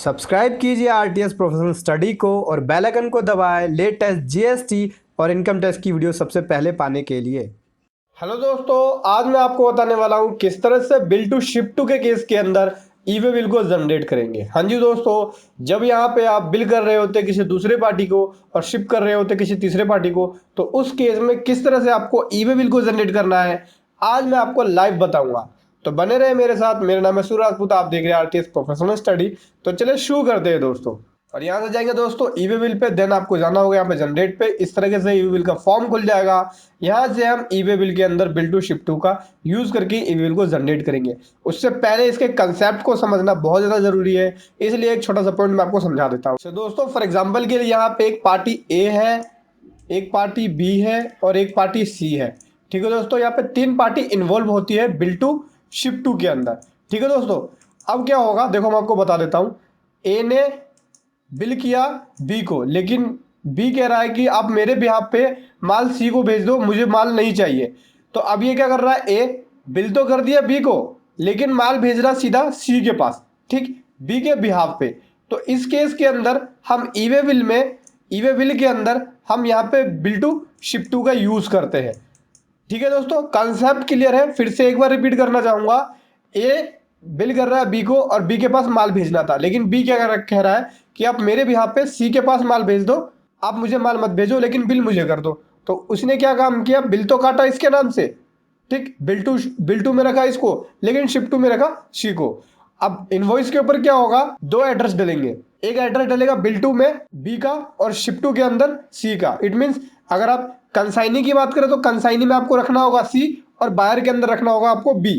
Subscribe कीजिए RTS professional study को और बेल आइकन को दबाएं लेटेस्ट जीएसटी और इनकम टैक्स की वीडियो सबसे पहले पाने के लिए। हेलो दोस्तों, आज मैं आपको बताने वाला हूं किस तरह से बिल टू शिप टू के केस के अंदर ई वे बिल को जनरेट करेंगे। हाँ जी दोस्तों, जब यहाँ पे आप बिल कर रहे होते किसी दूसरे पार्टी को और शिप कर रहे होते किसी तीसरे पार्टी को, तो उस केस में किस तरह से आपको ई वे बिल को जनरेट करना है आज मैं आपको लाइव बताऊंगा। तो बने रहे मेरे साथ। मेरा नाम है सूर्य राजपूत, आप देख रहे हैं आरटीएस प्रोफेशनल स्टडी। तो चलिए शुरू करते हैं दोस्तों। और यहाँ से जाएंगे दोस्तों ई वे बिल पे, देन आपको जाना होगा यहाँ पे जनरेट पे। इस तरीके से ई वे बिल का फॉर्म खुल जाएगा। यहाँ से हम ई वे बिल के अंदर बिल टू शिप टू का यूज करके ई वे बिल को जनरेट करेंगे। उससे पहले इसके कंसेप्ट को समझना बहुत ज्यादा जरूरी है, इसलिए एक छोटा सा पॉइंट मैं आपको समझा देता हूँ। तो दोस्तों फॉर एग्जाम्पल के लिए यहाँ पे एक पार्टी ए है, एक पार्टी बी है और एक पार्टी सी है। ठीक है दोस्तों, यहाँ पे तीन पार्टी इन्वॉल्व होती है बिल टू शिप टू के अंदर। ठीक है दोस्तों, अब क्या होगा देखो मैं आपको बता देता हूँ। ए ने बिल किया बी को, लेकिन बी कह रहा है कि आप मेरे बिहाफ पे माल सी को भेज दो, मुझे माल नहीं चाहिए। तो अब ये क्या कर रहा है, ए बिल तो कर दिया बी को लेकिन माल भेज रहा सीधा सी के पास, ठीक, बी के बिहाफ पे। तो इस केस के अंदर हम ई वे बिल में, ई वे बिल के अंदर हम यहाँ पे बिल टू शिप टू का यूज करते हैं। ठीक है दोस्तों, कंसेप्ट क्लियर है। फिर से एक बार रिपीट करना चाहूंगा। ए बिल कर रहा है बी को और बी के पास माल भेजना था, लेकिन बी क्या कह रहा है कि आप मेरे बिहाफ पे सी के पास माल भेज दो, आप मुझे माल मत भेजो लेकिन बिल मुझे कर दो। तो उसने क्या काम किया, बिल तो काटा इसके नाम से, ठीक, बिल टू में रखा इसको लेकिन शिप टू में रखा सी को। अब इनवॉइस के ऊपर क्या होगा, दो एड्रेस डलेंगे। एक एड्रेस डलेगा बिल टू में बी का और शिप टू के अंदर सी का। इट मीन्स अगर आप कंसाइनी की बात करें तो कंसाइनी में आपको रखना होगा सी और बायर के अंदर रखना होगा आपको बी।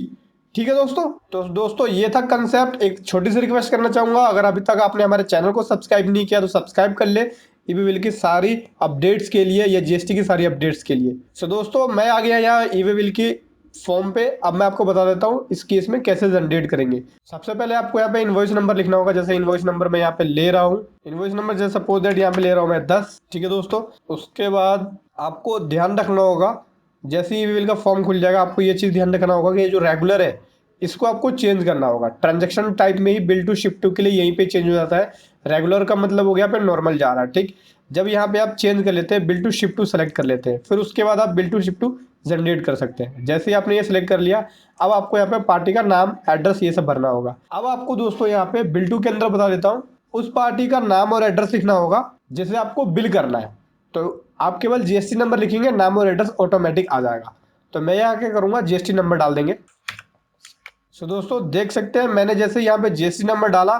ठीक है दोस्तों, तो दोस्तों ये था कंसेप्ट। एक छोटी सी रिक्वेस्ट करना चाहूंगा, अगर अभी तक आपने हमारे चैनल को सब्सक्राइब नहीं किया तो सब्सक्राइब कर ले ई वे बिल की सारी अपडेट्स के लिए या जीएसटी की सारी अपडेट्स के लिए। सो दोस्तों मैं आ गया यहाँ ई वे बिल की फॉर्म पे। अब मैं आपको बता देता हूँ इस केस में कैसे जनरेट करेंगे। सबसे पहले आपको यहाँ पे इनवॉइस नंबर लिखना होगा। जैसे इनवॉइस नंबर मैं यहाँ पे ले रहा हूँ, इनवॉइस नंबर जैसे सपोज दैट यहाँ पे ले रहा हूँ मैं 10। ठीक है दोस्तों, उसके बाद आपको ध्यान रखना होगा, जैसे ई वे बिल का फॉर्म खुल जाएगा आपको ये चीज़ ध्यान रखना होगा कि ये जो रेगुलर है इसको आपको चेंज करना होगा। ट्रांजेक्शन टाइप में ही बिल टू शिप टू के लिए यहीं पे चेंज हो जाता है। रेगुलर का मतलब हो गया पे नॉर्मल जा रहा है, ठीक। जब यहाँ पे आप चेंज कर लेते हैं, bill to ship to select कर लेते हैं, फिर उसके बाद आप bill to ship to generate कर सकते हैं। जैसे ही आपने ये सिलेक्ट कर लिया, अब आपको यहाँ पे पार्टी का नाम, एड्रेस ये सब भरना होगा। अब आपको दोस्तों यहाँ पे बिल टू के अंदर बता देता हूँ, उस पार्टी का नाम और एड्रेस लिखना होगा जिसे आपको बिल करना है। तो आप केवल जीएसटी नंबर लिखेंगे, नाम और एड्रेस ऑटोमेटिक आ जाएगा। तो मैं यहाँ क्या करूँगा, जीएसटी नंबर डाल देंगे। सो दोस्तों देख सकते हैं मैंने जैसे यहाँ पे जीएसटी नंबर डाला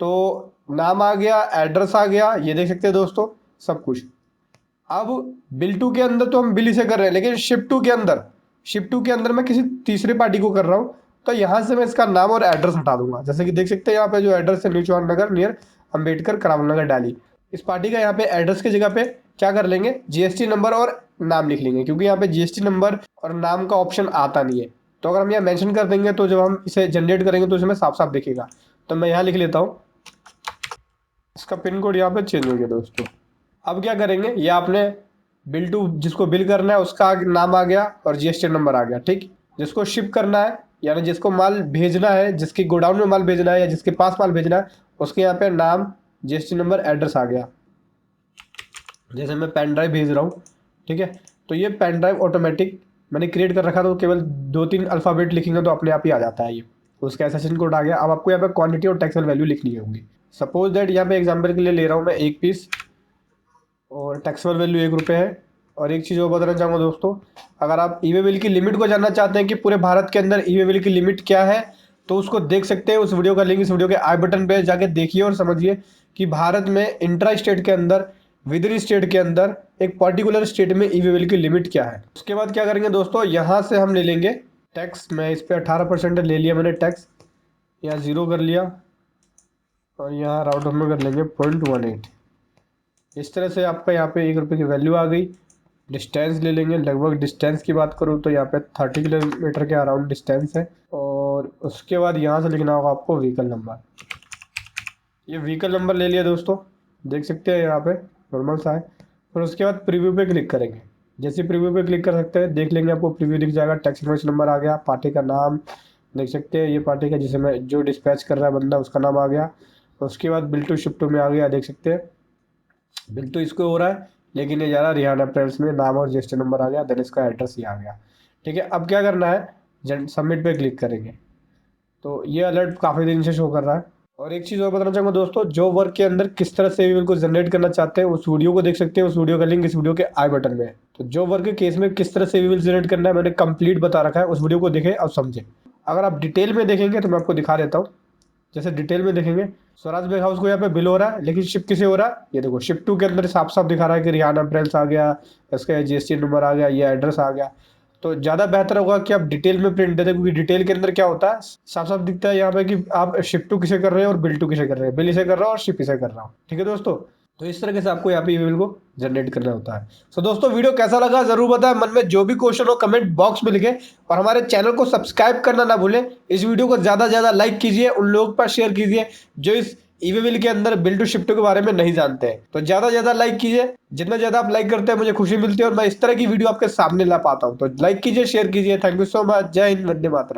तो नाम आ गया, एड्रेस आ गया, ये देख सकते हैं दोस्तों सब कुछ। अब बिल टू के अंदर तो हम बिल से कर रहे हैं, लेकिन शिप टू के अंदर, शिप टू के अंदर मैं किसी तीसरे पार्टी को कर रहा हूँ। तो यहाँ से मैं इसका नाम और एड्रेस हटा दूंगा। जैसे कि देख सकते हैं यहाँ पे जो एड्रेस है, न्यू चौहान नगर नियर अम्बेडकर करावल नगर डाली। इस पार्टी का यहाँ पे एड्रेस की जगह पे क्या कर लेंगे, जीएसटी नंबर और नाम लिख लेंगे, क्योंकि यहाँ पे जीएसटी नंबर और नाम का ऑप्शन आता नहीं है। तो अगर हम यहाँ मेंशन कर देंगे तो जब हम इसे जनरेट करेंगे तो इसमें साफ साफ दिखेगा। तो मैं यहाँ लिख लेता हूँ, इसका पिन कोड यहाँ पे चेंज हो गया दोस्तों। अब क्या करेंगे, ये आपने बिल टू जिसको बिल करना है उसका नाम आ गया और जीएसटी नंबर आ गया, ठीक। जिसको शिप करना है यानी जिसको माल भेजना है, जिसकी गोडाउन में माल भेजना है या जिसके पास माल भेजना है, उसके यहाँ पे नाम, जीएसटी नंबर, एड्रेस आ गया। जैसे मैं पेन ड्राइव भेज रहा हूँ, ठीक है, तो ये पेन ड्राइव ऑटोमेटिक मैंने क्रिएट कर रखा था, तो केवल 2-3 अल्फ़ाबेट लिखेंगे तो अपने आप ही आ जाता है ये। उसका एसएसएन कोड आ गया। अब आपको यहाँ पे क्वांटिटी और टैक्सेबल वैल्यू लिखनी होगी। सपोज दैट यहाँ पे एग्जांपल के लिए ले रहा हूँ मैं 1 पीस और टैक्सेबल वैल्यू 1 रुपये है। और एक चीज़ और बताना चाहूँगा दोस्तों, अगर आप ई वे बिल की लिमिट को जानना चाहते हैं कि पूरे भारत के अंदर ई वे बिल की लिमिट क्या है, तो उसको देख सकते हैं। उस वीडियो का लिंक इस वीडियो के आई बटन पे जाके देखिए और समझिए कि भारत में इंट्रा स्टेट के अंदर, विद इन स्टेट के अंदर, एक पर्टिकुलर स्टेट में ई वे बिल की लिमिट क्या है। उसके बाद क्या करेंगे दोस्तों, यहाँ से हम ले लेंगे टैक्स। मैं इस पर 18% ले लिया मैंने टैक्स, यहाँ 0 कर लिया और यहाँ राउंड ऑफ में कर लेंगे 0.18। इस तरह से आपका यहाँ पे 1 रुपये की वैल्यू आ गई। डिस्टेंस ले लेंगे, लगभग डिस्टेंस की बात करूँ तो यहाँ पे 30 किलोमीटर के अराउंड डिस्टेंस है। और उसके बाद यहाँ से लिखना होगा आपको व्हीकल नंबर। ये व्हीकल नंबर ले लिया दोस्तों, देख सकते हैं यहाँ पे नॉर्मल सा है। फिर उसके बाद प्रीव्यू पे क्लिक करेंगे। जैसे प्रीव्यू पे क्लिक कर सकते हैं, देख लेंगे आपको प्रीव्यू दिख जाएगा। टैक्स इनवॉइस नंबर आ गया, पार्टी का नाम देख सकते हैं, ये पार्टी का जिसे मैं जो डिस्पैच कर रहा है बंदा उसका नाम आ गया। उसके बाद बिल टू शिप टू में आ गया, देख सकते हैं बिल तो इसको हो रहा है, लेकिन ये जा रहा है रिहाना अप्रैल्स में, नाम और जीएसटी नंबर आ गया, देन इसका एड्रेस ये आ गया। ठीक है, अब क्या करना है, सबमिट पे क्लिक करेंगे तो ये अलर्ट काफ़ी दिन से शो कर रहा है। और एक चीज़ और बताना चाहूँगा दोस्तों, जो वर्क के अंदर किस तरह से ईमेल को जनरेट करना चाहते हैं उस वीडियो को देख सकते हैं, उस वीडियो का लिंक इस वीडियो के आई बटन में है। तो जो वर्क के केस में किस तरह से ईमेल जनरेट करना है मैंने कंप्लीट बता रखा है, उस वीडियो को देखें और समझें। अगर आप डिटेल में देखेंगे तो मैं आपको दिखा देता हूँ। जैसे डिटेल में देखेंगे, स्वराज बैग हाउस को यहाँ पे बिल हो रहा है, लेकिन शिप किसे हो रहा है, ये देखो शिप टू के अंदर साफ साफ दिखा रहा है कि रिहाना अप्रैल्स आ गया, इसका जीएसटी नंबर आ गया, ये एड्रेस आ गया। तो ज़्यादा बेहतर होगा कि आप डिटेल में प्रिंट दे दें, क्योंकि डिटेल के अंदर क्या होता है, साफ साफ दिखता है यहाँ पे कि आप शिप टू किसे कर रहे हैं और बिल टू किसे कर रहे हैं, बिल इसे कर रहा हूँ और शिप इसे कर रहा हूँ। ठीक है दोस्तों, तो इस तरीके से आपको यहाँ पे ईमेल को जनरेट करना होता है। तो दोस्तों वीडियो कैसा लगा जरूर बताएं, मन में जो भी क्वेश्चन हो कमेंट बॉक्स में लिखें, और हमारे चैनल को सब्सक्राइब करना ना भूलें। इस वीडियो को ज़्यादा से ज़्यादा लाइक कीजिए, उन लोगों पर शेयर कीजिए जो इस ईमेल के अंदर बिल टू शिफ्ट के बारे में नहीं जानते हैं। तो ज़्यादा से ज़्यादा लाइक कीजिए, जितना ज़्यादा आप लाइक करते हैं मुझे खुशी मिलती है और मैं इस तरह की वीडियो आपके सामने ला पाता हूँ। तो लाइक कीजिए, शेयर कीजिए। Thank you so much. जय हिंद, वंदे मातरम।